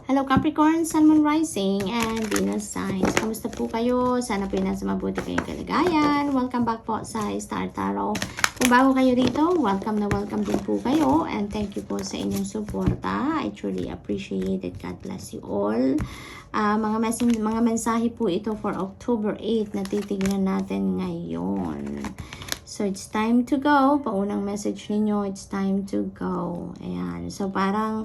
Hello Capricorn, Sun, Moon, Rising, and Venus signs. Kamusta po kayo? Sana po nasa mabuti kayong kalagayan. Welcome back po sa Star Tarot. Kung bago kayo rito, welcome na welcome din po kayo. And thank you po sa inyong suporta. I truly appreciate it. God bless you all. Mga mensahe po ito for October 8 na titignan natin ngayon. So, it's time to go. Paunang message ninyo, it's time to go. Ayan. So, parang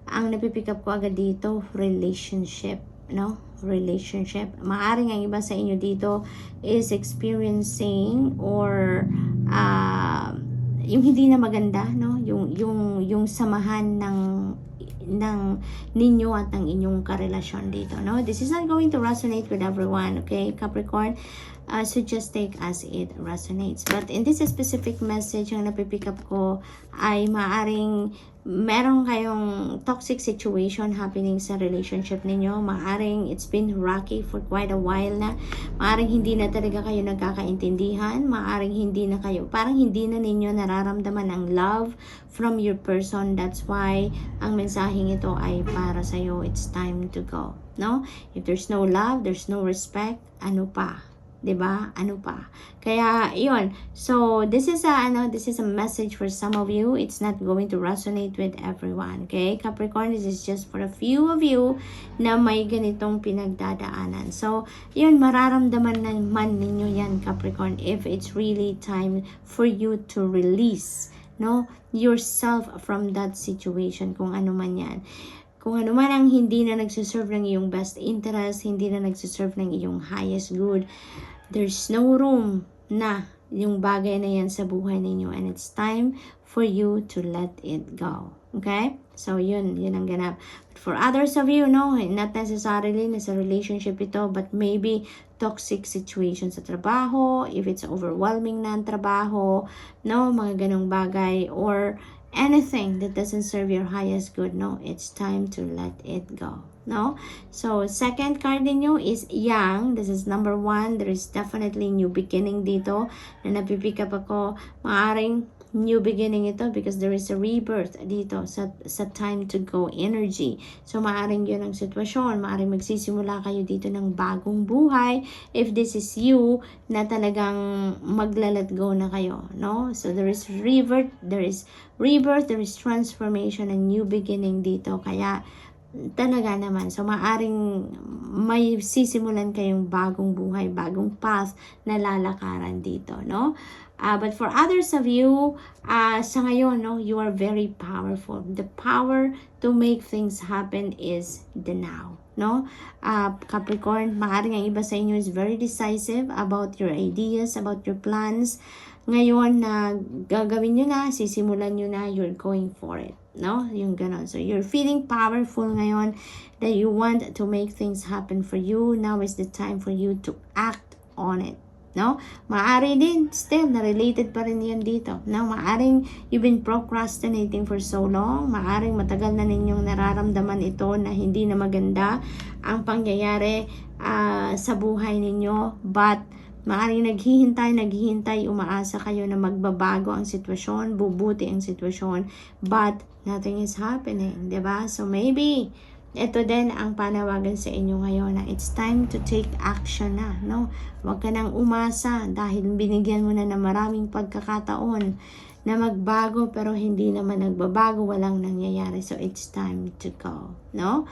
ang napipick up ko agad dito, relationship, no? Relationship. Maaring ang iba sa inyo dito is experiencing or yung hindi na maganda, no? Yung samahan ng ninyo at ng inyong karelasyon dito, no? This is not going to resonate with everyone, okay, Capricorn? So just take as it resonates. But in this specific message, ang napipick up ko ay maaring meron kayong toxic situation happening sa relationship ninyo. Maaring it's been rocky for quite a while na. Maaring hindi na talaga kayo nagkakaintindihan. Maaring hindi na kayo, parang hindi na ninyo nararamdaman ang love from your person. That's why ang mensaheng ito ay para sa'yo. It's time to go, no? If there's no love, there's no respect, ano pa? 'Di ba? Ano pa? Kaya 'yun. So this is a message for some of you. It's not going to resonate with everyone. Okay? Capricorn, this is just for a few of you na may ganitong pinagdadaanan. So, 'yun, mararamdaman naman ninyo 'yan, Capricorn, if it's really time for you to release, no, yourself from that situation, kung ano man 'yan. Kung ano man ang hindi na nagsiserve ng iyong best interest, hindi na nagsiserve ng iyong highest good, there's no room na yung bagay na yan sa buhay ninyo. And it's time for you to let it go. Okay? So, yun ang ganap. But for others of you, no, not necessarily nasa relationship ito, but maybe toxic situation sa trabaho, if it's overwhelming na ang trabaho, no, mga ganong bagay, or anything that doesn't serve your highest good, no, it's time to let it go, no? So, second card ninyo is Yang. This is number 1. There is definitely new beginning dito na napipick up ako. Maaring new beginning ito because there is a rebirth dito sa time to go energy. So, maaring yun ang sitwasyon. Maaring magsisimula kayo dito ng bagong buhay if this is you na talagang magla-let go na kayo, no? So, there is rebirth, there is transformation and new beginning dito. Kaya, talaga naman. So, maaring may sisimulan kayong bagong buhay, bagong path na lalakaran dito, no? But for others of you, sa ngayon, no, you are very powerful. The power to make things happen is the now, no? Capricorn, maaring ang iba sa inyo is very decisive about your ideas, about your plans. Ngayon na gagawin nyo na, sisimulan nyo na, you're going for it, no? Yung ganon. So, you're feeling powerful ngayon that you want to make things happen for you. Now is the time for you to act on it, no? Maari din, still, na-related pa rin yan dito. No? Maaring you've been procrastinating for so long. Maaring matagal na ninyong nararamdaman ito na hindi na maganda ang pangyayari sa buhay ninyo. But, maaring naghihintay, umaasa kayo na magbabago ang sitwasyon, bubuti ang sitwasyon, but nothing is happening, diba? So maybe, ito din ang panawagan sa inyo ngayon na it's time to take action na, no? Huwag ka nang umasa dahil binigyan mo na ng maraming pagkakataon na magbago pero hindi naman nagbabago, walang nangyayari. So it's time to go, no?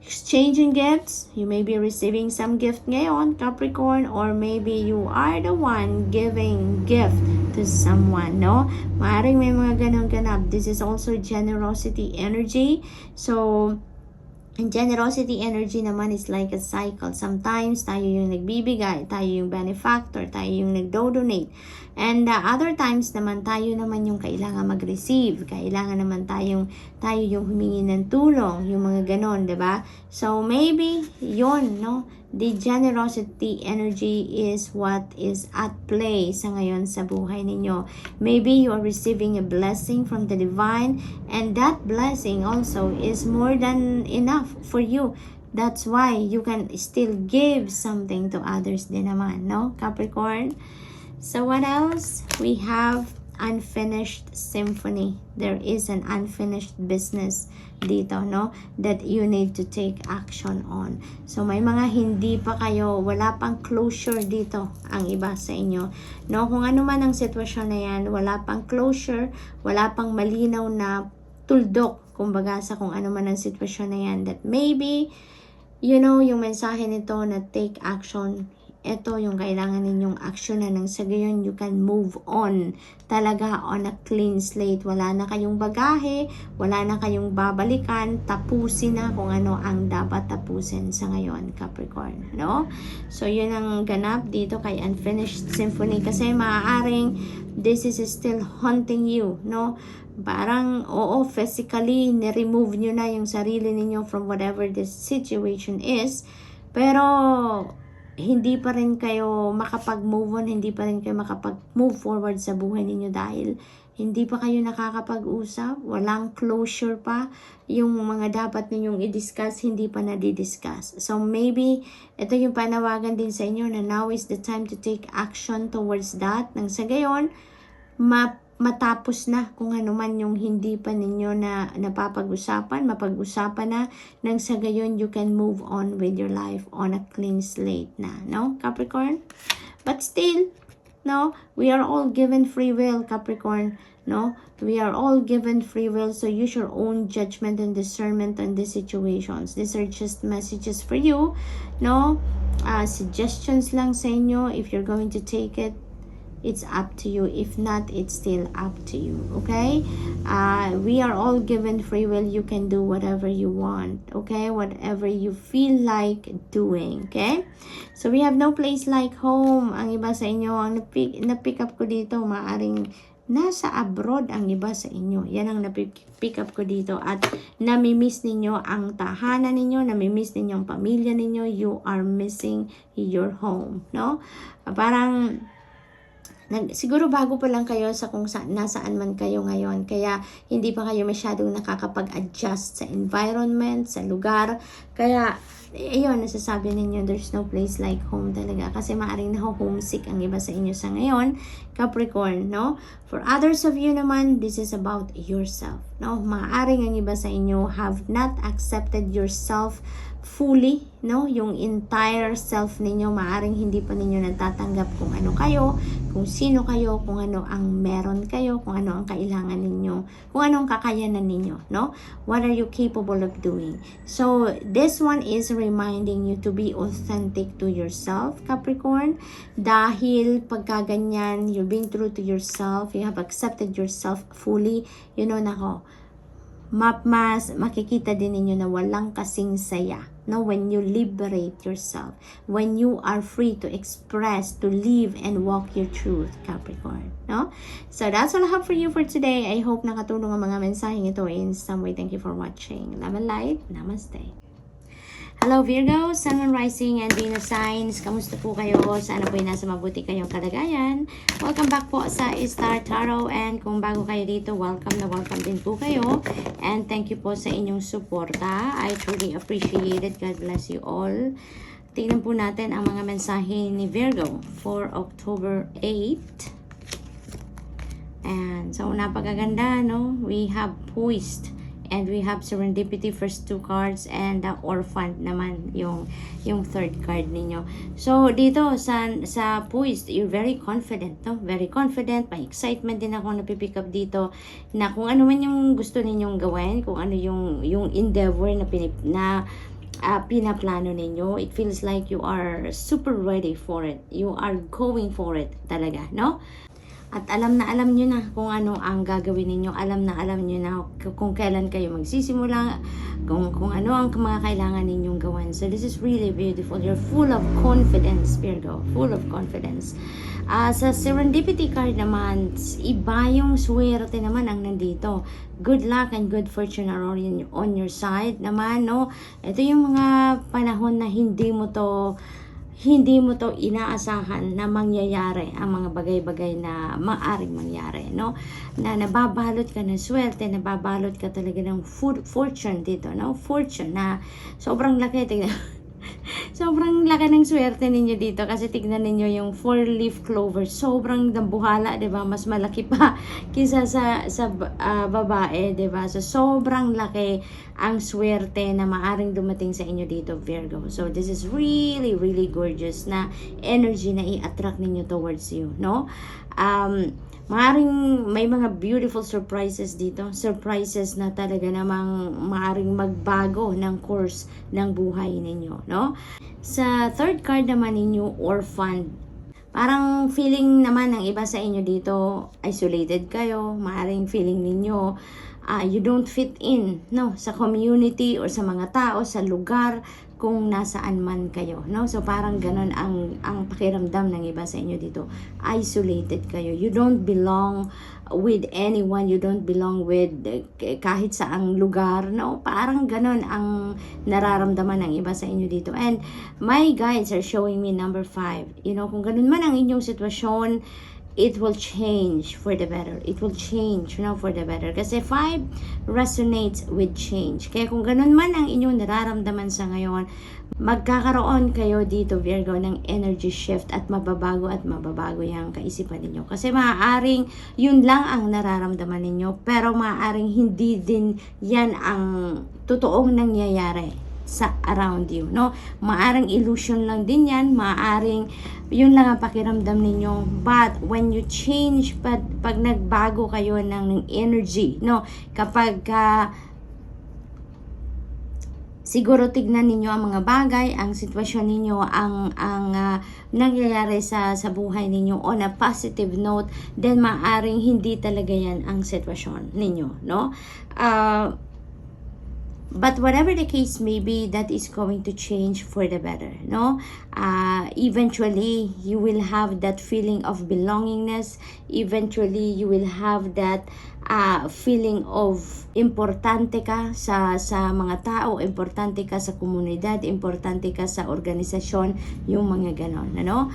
Exchanging gifts, you may be receiving some gift ngayon, Capricorn, or maybe you are the one giving gift to someone, no? Maaring may mga ganong ganap. This is also generosity energy. So, and generosity energy naman is like a cycle. Sometimes, tayo yung nagbibigay, tayo yung benefactor, tayo yung nagdo-donate. And other times naman, tayo naman yung kailangan mag-receive. Kailangan naman tayo yung humingi ng tulong, yung mga ganon, diba? So, maybe, yun, no? The generosity energy is what is at play sa ngayon sa buhay ninyo. Maybe you are receiving a blessing from the divine, and that blessing also is more than enough for you. That's why you can still give something to others din naman, no, Capricorn? So what else? We have unfinished symphony. There is an unfinished business dito, no? That you need to take action on. So, may mga hindi pa kayo, wala pang closure dito ang iba sa inyo. No? Kung ano man ang sitwasyon na yan, wala pang closure, wala pang malinaw na tuldok, kumbaga sa kung ano man ang sitwasyon na yan, that maybe, you know, yung mensahe nito na take action, ito yung kailangan ninyong aksyonan nang sa gayon you can move on talaga on a clean slate. Wala na kayong bagahe, wala na kayong babalikan, tapusin na kung ano ang dapat tapusin sa ngayon, Capricorn, no? So yun ang ganap dito kay Unfinished Symphony, kasi maaaring this is still haunting you, no? Parang, oo, physically ni-remove nyo na yung sarili ninyo from whatever this situation is, pero hindi pa rin kayo makapag-move on, hindi pa rin kayo makapag-move forward sa buhay ninyo dahil hindi pa kayo nakakapag-usap, walang closure pa, yung mga dapat ninyong i-discuss, hindi pa na-discuss. So maybe, ito yung panawagan din sa inyo na now is the time to take action towards that, nang sa gayon, matapos na kung ano man yung hindi pa ninyo na napapag-usapan, mapag-usapan na, nang sa gayon you can move on with your life on a clean slate na, no, Capricorn? But still, no, we are all given free will, Capricorn, no? We are all given free will, so use your own judgment and discernment on these situations. These are just messages for you, no? Suggestions lang sa inyo. If you're going to take it, it's up to you. If not, it's still up to you. Okay? We are all given free will. You can do whatever you want. Okay? Whatever you feel like doing. Okay? So, we have no place like home. Ang iba sa inyo, ang na-pick up ko dito, maaring nasa abroad ang iba sa inyo. Yan ang na-pick up ko dito. At namimiss ninyo ang tahanan ninyo, namimiss ninyo ang pamilya ninyo. You are missing your home. No? Parang siguro bago pa lang kayo sa kung nasaan man kayo ngayon, kaya hindi pa kayo masyadong nakakapag-adjust sa environment, sa lugar, kaya ayun, nasasabi ninyo there's no place like home talaga, kasi maaring na-homesick ang iba sa inyo sa ngayon, Capricorn, no? For others of you naman, this is about yourself, no? Maaring ang iba sa inyo have not accepted yourself fully, no? Yung entire self ninyo, maaring hindi pa ninyo natatanggap kung ano kayo, kung sino kayo, kung ano ang meron kayo, kung ano ang kailangan ninyo, kung ano ang kakayanan ninyo, no? What are you capable of doing? So, this one is reminding you to be authentic to yourself, Capricorn, dahil pagka ganyan, you're being true to yourself, you have accepted yourself fully, you know, nako, mas makikita din ninyo na walang kasing saya, no, when you liberate yourself, when you are free to express, to live and walk your truth, Capricorn, no? So that's all I have for you for today. I hope nakatulong ang mga mensaheng ito in some way. Thank you for watching. Love and light. Namaste. Hello Virgo, Sun, Moon, Rising, and Venus signs. Kamusta po kayo? Sana po nasa mabuti kayong kalagayan. Welcome back po sa Star Tarot, and kung bago kayo dito, welcome na welcome din po kayo. And thank you po sa inyong suporta. I truly appreciate it. God bless you all. Tingnan po natin ang mga mensahe ni Virgo for October 8. And so, napakaganda, no? We have Poised. And we have Serendipity, first two cards, and the Orphan naman, yung third card ninyo. So, dito, sa Poised, you're very confident, no? Very confident, may excitement din ako napipick up dito, na kung ano man yung gusto ninyong gawin, kung ano yung endeavor na pinaplano ninyo, it feels like you are super ready for it. You are going for it talaga, no? At alam nyo na kung ano ang gagawin ninyo. Alam nyo na kung kailan kayo magsisimula, kung ano ang mga kailangan ninyong gawin. So this is really beautiful. You're full of confidence, Virgo. Full of confidence. Sa Serendipity card naman, iba yung swerte naman ang nandito. Good luck and good fortune are on your side naman, no? Ito yung mga panahon na hindi mo to inaasahan na mangyayari ang mga bagay-bagay na maaring mangyari, no? Na nababalot ka ng swerte, nababalot ka talaga ng fortune dito, no? Fortune na sobrang laki. Tingnan, Sobrang laki ng swerte ninyo dito kasi tignan ninyo yung 4-leaf clover. Sobrang dambuhala, 'di ba? Mas malaki pa kaysa sa babae, 'di ba? So sobrang laki ang swerte na maaring dumating sa inyo dito, Virgo. So this is really really gorgeous na energy na i-attract ninyo towards you, no? Maaring may mga beautiful surprises dito. Surprises na talaga namang maaring magbago ng course ng buhay ninyo, no? Sa third card naman ninyo, orphan. Parang feeling naman ng iba sa inyo dito, isolated kayo. Maaring feeling ninyo, you don't fit in, no? Sa community or sa mga tao, sa lugar, kung nasaan man kayo, no? So parang ganun ang pakiramdam ng iba sa inyo dito. Isolated kayo. You don't belong with anyone. You don't belong with kahit saang lugar, no? Parang ganun ang nararamdaman ng iba sa inyo dito. And my guides are showing me number 5. You know, kung ganun man ang inyong sitwasyon, it will change for the better. It will change, you know, for the better. Kasi 5 resonates with change. Kaya kung ganun man ang inyong nararamdaman sa ngayon, magkakaroon kayo dito, Virgo, ng energy shift at mababago yung kaisipan ninyo. Kasi maaaring yun lang ang nararamdaman ninyo, pero maaaring hindi din yan ang totoong nangyayari sa around you, no? Maaring illusion lang din yan, maaring yun lang ang pakiramdam ninyo. But when you change, pag nagbago kayo ng energy, no? Kapag siguro tignan ninyo ang mga bagay, ang sitwasyon ninyo, ang nangyayari sa buhay ninyo on a positive note, then maaring hindi talaga yan ang sitwasyon ninyo, no? But whatever the case may be, that is going to change for the better, no? Eventually, you will have that feeling of belongingness. Eventually, you will have that feeling of importante ka sa mga tao, importante ka sa komunidad, importante ka sa organisasyon, yung mga ganon, ano?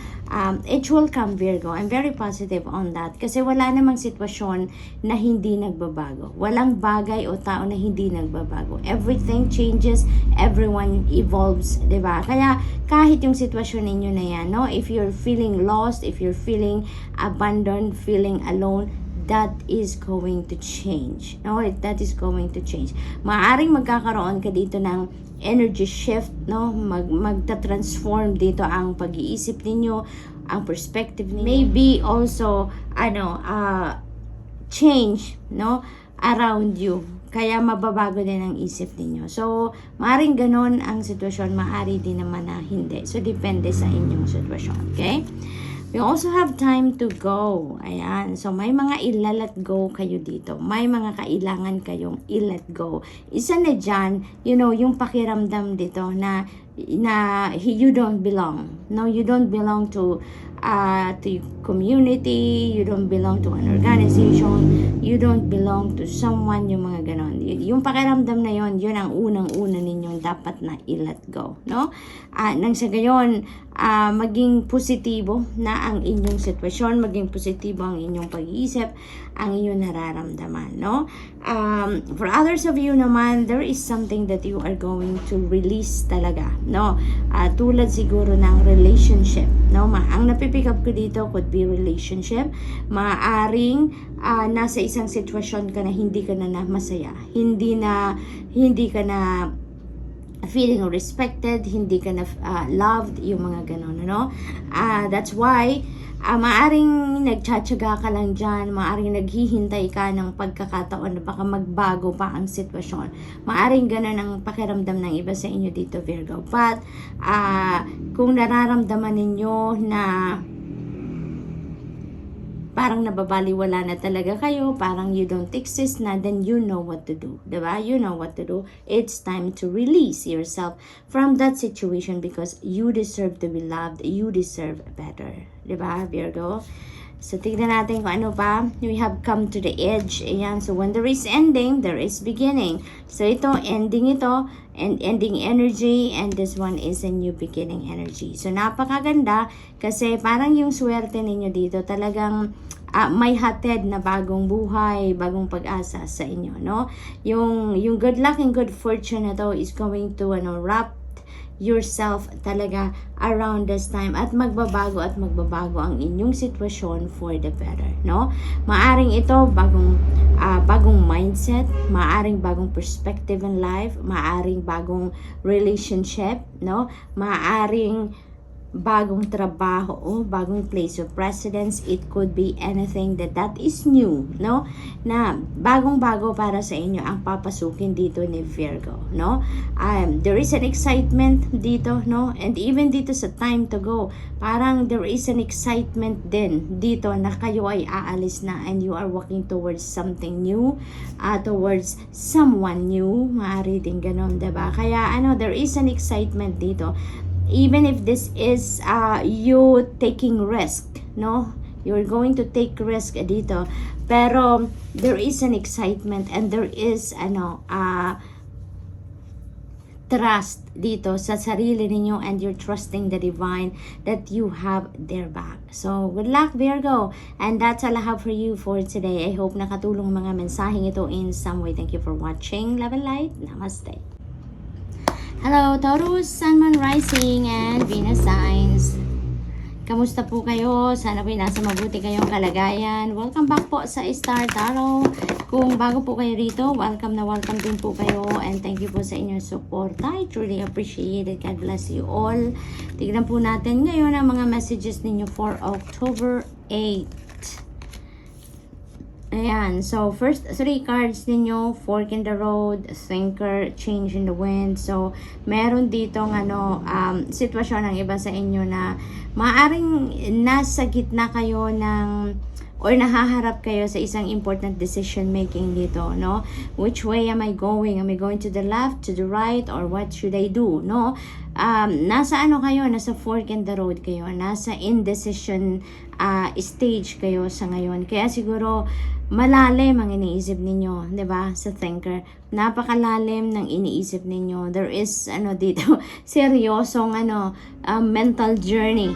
It will come, Virgo. I'm very positive on that. Kasi wala namang sitwasyon na hindi nagbabago. Walang bagay o tao na hindi nagbabago. Everything changes, everyone evolves, diba? Kaya kahit yung sitwasyon ninyo na yan, no? If you're feeling lost, if you're feeling abandoned, feeling alone, that is going to change. No, that is going to change. Maaring magkakaroon ka dito ng energy shift, no? Magta-transform dito ang pag-iisip ninyo, ang perspective ninyo. Maybe also change, no, around you. Kaya mababago din ang isip ninyo. So, maaring ganon ang sitwasyon, maari din naman na hindi. So, depende sa inyong sitwasyon, okay? We also have time to go. Ayan. So, may mga ila-let go kayo dito. May mga kailangan kayong i-let go. Isa na dyan, you know, yung pakiramdam dito na you don't belong. No, you don't belong to community, you don't belong to an organization, you don't belong to someone, yung mga ganon. Yung pakiramdam na yon, yun ang unang-una ninyong dapat na i-let go, no? Nang sa gayon, maging positibo na ang inyong sitwasyon, maging positibo ang inyong pag-iisip, ang inyong nararamdaman, no? For others of you naman, there is something that you are going to release talaga, no? Tulad siguro ng relationship, no? Ang napipick up ko dito could be relationship. Maaring nasa isang sitwasyon ka na hindi ka na masaya, hindi ka na feeling respected, hindi ka na loved, yung mga ganon, no? That's why maaring nagtsatsaga ka lang dyan, maaring naghihintay ka ng pagkakataon na baka magbago pa ang sitwasyon. Maaring ganun ang pakiramdam ng iba sa inyo dito, Virgo. But kung nararamdaman ninyo na parang nababaliwala na talaga kayo, parang you don't exist na, then you know what to do, diba? You know what to do. It's time to release yourself from that situation because you deserve to be loved, you deserve better, diba, Virgo? So, tignan natin kung ano pa. We have come to the edge. Ayan. So, when there is ending, there is beginning. So, ito, ending ito, and ending energy, and this one is a new beginning energy. So, napakaganda kasi parang yung swerte ninyo dito talagang may hatid na bagong buhay, bagong pag-asa sa inyo, no? Yung good luck and good fortune na to is going to wrap yourself talaga around this time at magbabago ang inyong sitwasyon for the better, no? Maaring ito bagong mindset, maaring bagong perspective in life, maaring bagong relationship, no? Maaring bagong trabaho o bagong place of residence. It could be anything that is new, no? Na bagong-bago para sa inyo ang papasukin dito ni Virgo, no? There is an excitement dito, no? And even dito sa time to go, parang there is an excitement din dito na kayo ay aalis na and you are walking towards something new, towards someone new. Maaari din ganun, diba? Kaya there is an excitement dito. Even if this is you taking risk, no? You're going to take risk dito. Pero there is an excitement and there is trust dito sa sarili ninyo, and you're trusting the divine that you have their back. So, good luck, Virgo. And that's all I have for you for today. I hope nakatulong mga mensaheng ito in some way. Thank you for watching. Love and light. Namaste. Hello, Taurus, Sun, Moon, Rising, and Venus signs. Kamusta po kayo? Sana po nasa mabuti kayong kalagayan. Welcome back po sa Star Tarot. Kung bago po kayo rito, welcome na welcome din po kayo. And thank you po sa inyong support. I truly appreciate it. God bless you all. Tignan po natin ngayon ang mga messages ninyo for October 8. Ayan, so first 3 cards ninyo, Fork in the Road, Thinker, Change in the Wind. So, meron ditong sitwasyon ng iba sa inyo na maaring nasa gitna kayo ng or nahaharap kayo sa isang important decision making dito, no? Which way am I going? Am I going to the left, to the right, or what should I do, no? Nasa kayo? Nasa fork in the road kayo. Nasa indecision stage kayo sa ngayon. Kaya siguro malalim ang iniisip ninyo, 'di ba? Sa Thinker, napakalalim ng iniisip ninyo. There is dito seryosong mental journey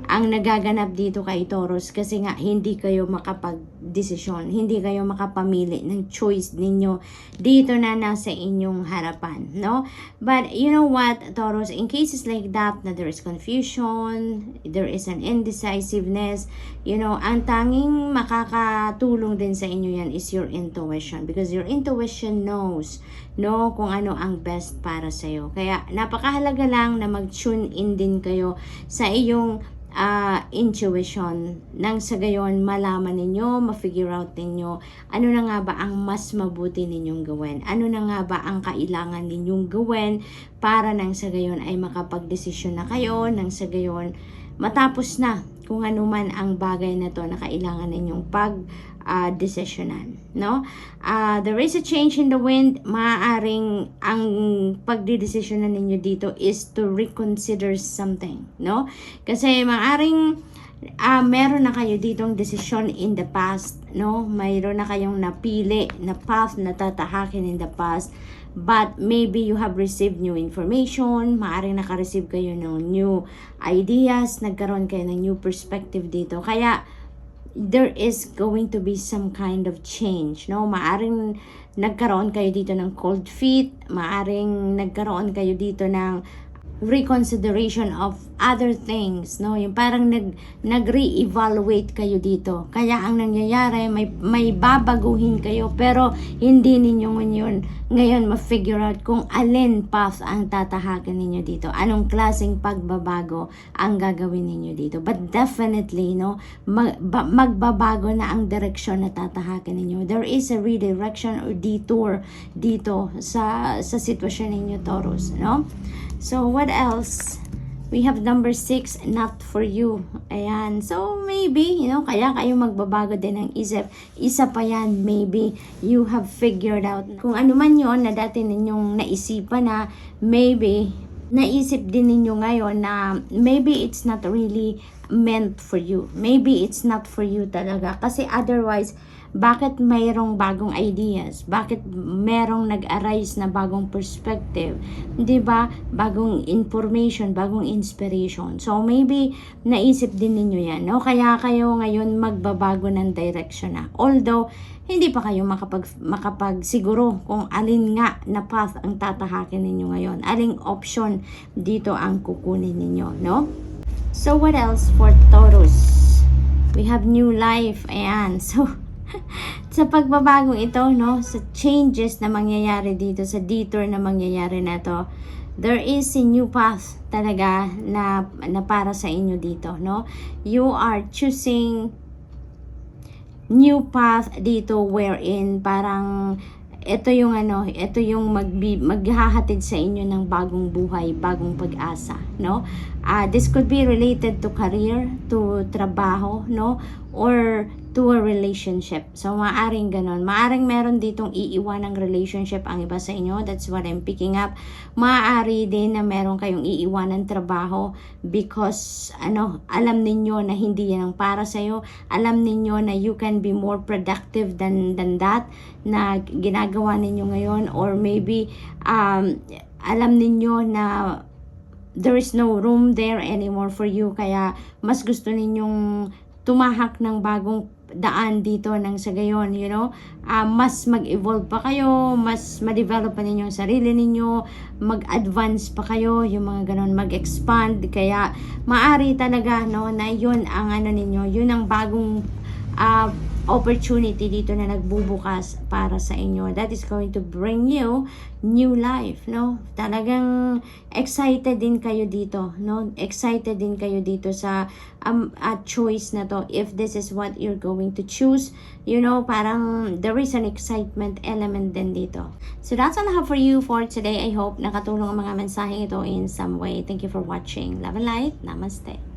ang nagaganap dito kay Taurus, kasi nga hindi kayo makapag-desisyon, hindi kayo makapamili ng choice ninyo dito na nasa inyong harapan, no? But you know what, Taurus, in cases like that na there is confusion, there is an indecisiveness, ang tanging makakatulong din sa inyo yan is your intuition, because your intuition knows kung ano ang best para sa'yo. Kaya napakahalaga lang na mag-tune in din kayo sa iyong intuition, nang sa gayon malaman ninyo, ma-figure out ninyo ano na nga ba ang mas mabuti ninyong gawin, ano na nga ba ang kailangan ninyong gawin para nang sa gayon ay makapag-desisyon na kayo, nang sa gayon matapos na kung ano man ang bagay na to na kailangan ninyong decisionan, no? There is a change in the wind. Maaaring ang pagdidesisyonan ninyo dito is to reconsider something, no? Kasi maaaring meron na kayo ditong decision in the past, no? Mayroon na kayong napili na path na tatahakin in the past, but maybe you have received new information, maaaring naka-receive kayo ng new ideas, nagkaroon kayo ng new perspective dito. Kaya there is going to be some kind of change, no? Maaring nagkaroon kayo dito ng cold feet, maaring nagkaroon kayo dito ng reconsideration of other things, no? Yung parang nag-re-evaluate kayo dito. Kaya ang nangyayari, may babaguhin kayo, pero hindi ninyo ngayon ma-figure out kung alin path ang tatahakin ninyo dito. Anong klaseng pagbabago ang gagawin ninyo dito. But definitely, no, magbabago na ang direksyon na tatahakin ninyo. There is a redirection or detour dito sa sitwasyon ninyo, Taurus, no? So, what else? We have number 6, not for you. Ayan. So, maybe, kaya kayo magbabago din ng isip. Isa pa yan, maybe you have figured out kung ano man yon na dati ninyong naisipan na maybe naisip din ninyo ngayon na maybe it's not really meant for you. Maybe it's not for you talaga. Kasi otherwise, Bakit mayroong bagong ideas? Bakit merong nag-arise na bagong perspective? 'Di ba? Bagong information, bagong inspiration. So maybe naisip din ninyo 'yan, no? Kaya kayo ngayon magbabago ng direction na. Although hindi pa kayo makapagsiguro kung alin nga na path ang tatahakin ninyo ngayon. Aling option dito ang kukunin ninyo, no? So what else for Taurus? We have new life. Ayan. So, sa pagbabagong ito, no, sa changes na mangyayari dito, sa detour na mangyayari na to, there is a new path talaga na para sa inyo dito, no? You are choosing new path dito wherein parang ito yung ito yung maghahatid sa inyo ng bagong buhay, bagong pag-asa, no? This could be related to career, to trabaho, no? Or to a relationship. So, maaring ganon. Maaring meron ditong iiwan ng relationship ang iba sa inyo. That's what I'm picking up. Maaari din na meron kayong iiwan ng trabaho because, alam ninyo na hindi yan ang para sa'yo. Alam ninyo na you can be more productive than that na ginagawa ninyo ngayon. Or maybe, alam ninyo na there is no room there anymore for you. Kaya, mas gusto ninyong tumahak ng bagong daan dito ng sa gayon, mas mag-evolve pa kayo, mas ma-develop pa ninyo ang sarili ninyo, mag-advance pa kayo, yung mga ganon, mag-expand, kaya maari talaga, na yun ang ninyo, yun ang bagong opportunity dito na nagbubukas para sa inyo. That is going to bring you new life, no? Talagang excited din kayo dito, no? Excited din kayo dito sa choice na to. If this is what you're going to choose, parang there is an excitement element din dito. So that's all I have for you for today. I hope nakatulong ang mga mensaheng ito in some way. Thank you for watching. Love and light. Namaste.